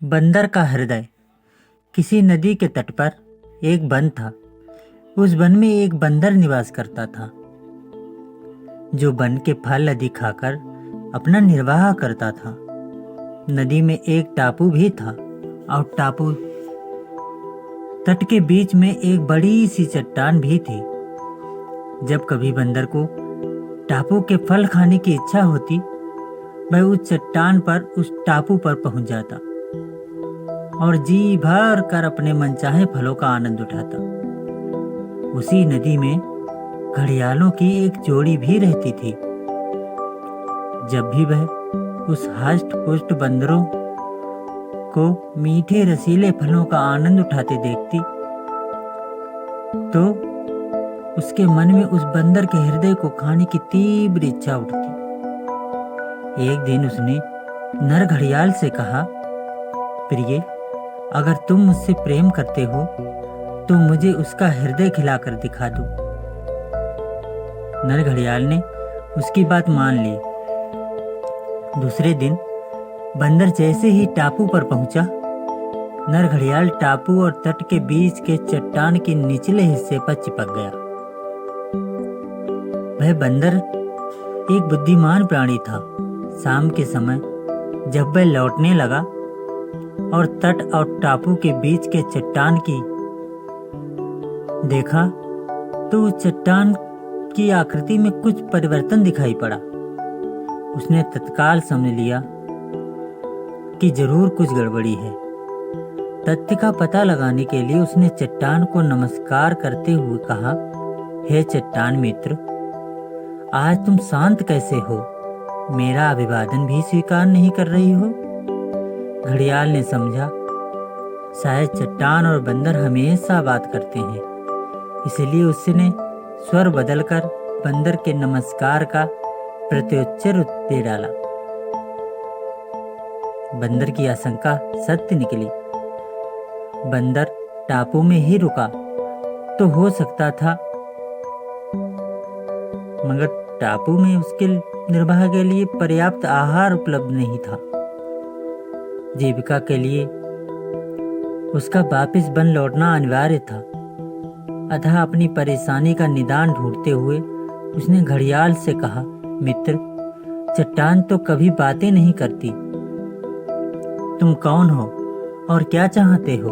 बंदर का हृदय। किसी नदी के तट पर एक वन था। उस वन में एक बंदर निवास करता था, जो वन के फल आदि खाकर अपना निर्वाह करता था। नदी में एक टापू भी था और टापू तट के बीच में एक बड़ी सी चट्टान भी थी। जब कभी बंदर को टापू के फल खाने की इच्छा होती, वह उस चट्टान पर, उस टापू पर पहुंच जाता और जी भर कर अपने मनचाहे फलों का आनंद उठाता। उसी नदी में घड़ियालों की एक जोड़ी भी रहती थी। जब भी वह उस हष्ट पुष्ट बंदरों को मीठे रसीले फलों का आनंद उठाते देखती, तो उसके मन में उस बंदर के हृदय को खाने की तीव्र इच्छा उठती। एक दिन उसने नर घड़ियाल से कहा, प्रिय, अगर तुम मुझसे प्रेम करते हो तो मुझे उसका हृदय खिलाकर दिखा दो। नर घड़ियाल ने उसकी बात मान ली। दूसरे दिन बंदर जैसे ही टापू पर पहुंचा, नर घड़ियाल टापू और तट के बीच के चट्टान के निचले हिस्से पर चिपक गया। वह बंदर एक बुद्धिमान प्राणी था। शाम के समय जब वह लौटने लगा और तट और टापू के बीच के चट्टान की देखा, तो उस चट्टान की आकृति में कुछ परिवर्तन दिखाई पड़ा। उसने तत्काल समझ लिया कि जरूर कुछ गड़बड़ी है। तथ्य का पता लगाने के लिए उसने चट्टान को नमस्कार करते हुए कहा, हे चट्टान मित्र, आज तुम शांत कैसे हो? मेरा अभिवादन भी स्वीकार नहीं कर रही हो? घड़ियाल ने समझा, शायद चट्टान और बंदर हमेशा बात करते हैं, इसलिए उसने स्वर बदलकर बंदर के नमस्कार का प्रत्युत्तर दे डाला। बंदर की आशंका सत्य निकली। बंदर टापू में ही रुका तो हो सकता था, मगर टापू में उसके निर्वाह के लिए पर्याप्त आहार उपलब्ध नहीं था। जीविका के लिए उसका वापस वन लौटना अनिवार्य था। अतः अपनी परेशानी का निदान ढूंढते हुए उसने घड़ियाल से कहा, मित्र, चट्टान तो कभी बातें नहीं करती। तुम कौन हो और क्या चाहते हो?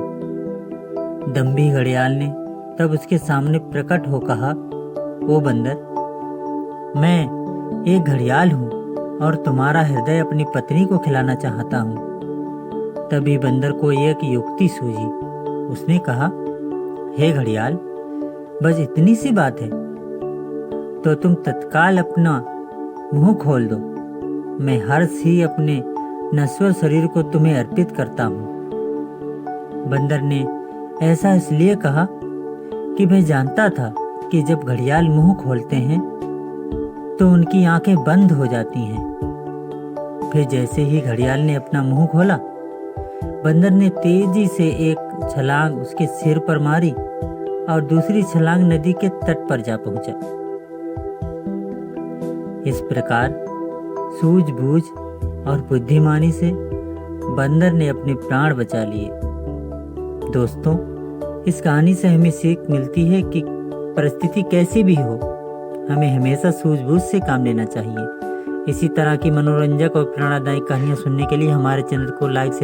दम्भी घड़ियाल ने तब उसके सामने प्रकट हो कहा, ओ बंदर, मैं एक घड़ियाल हूँ और तुम्हारा हृदय अपनी पत्नी को खिलाना चाहता हूँ। तभी बंदर को एक युक्ति सूझी। उसने कहा, हे घड़ियाल, बस इतनी सी बात है तो तुम तत्काल अपना मुंह खोल दो। मैं हर्ष ही अपने नश्वर शरीर को तुम्हें अर्पित करता हूँ। बंदर ने ऐसा इसलिए कहा कि वह जानता था कि जब घड़ियाल मुंह खोलते हैं तो उनकी आंखें बंद हो जाती हैं। फिर जैसे ही घड़ियाल ने अपना मुंह खोला, बंदर ने तेजी से एक छलांग उसके सिर पर मारी और दूसरी छलांग नदी के तट पर जा पहुंचा। इस प्रकार सूझबूझ और बुद्धिमानी से बंदर ने अपने प्राण बचा लिए। दोस्तों, इस कहानी से हमें सीख मिलती है कि परिस्थिति कैसी भी हो, हमें हमेशा सूझबूझ से काम लेना चाहिए। इसी तरह की मनोरंजक और प्रेरणादायक कहानियाँ सुनने के लिए हमारे चैनल को लाइक, शेयर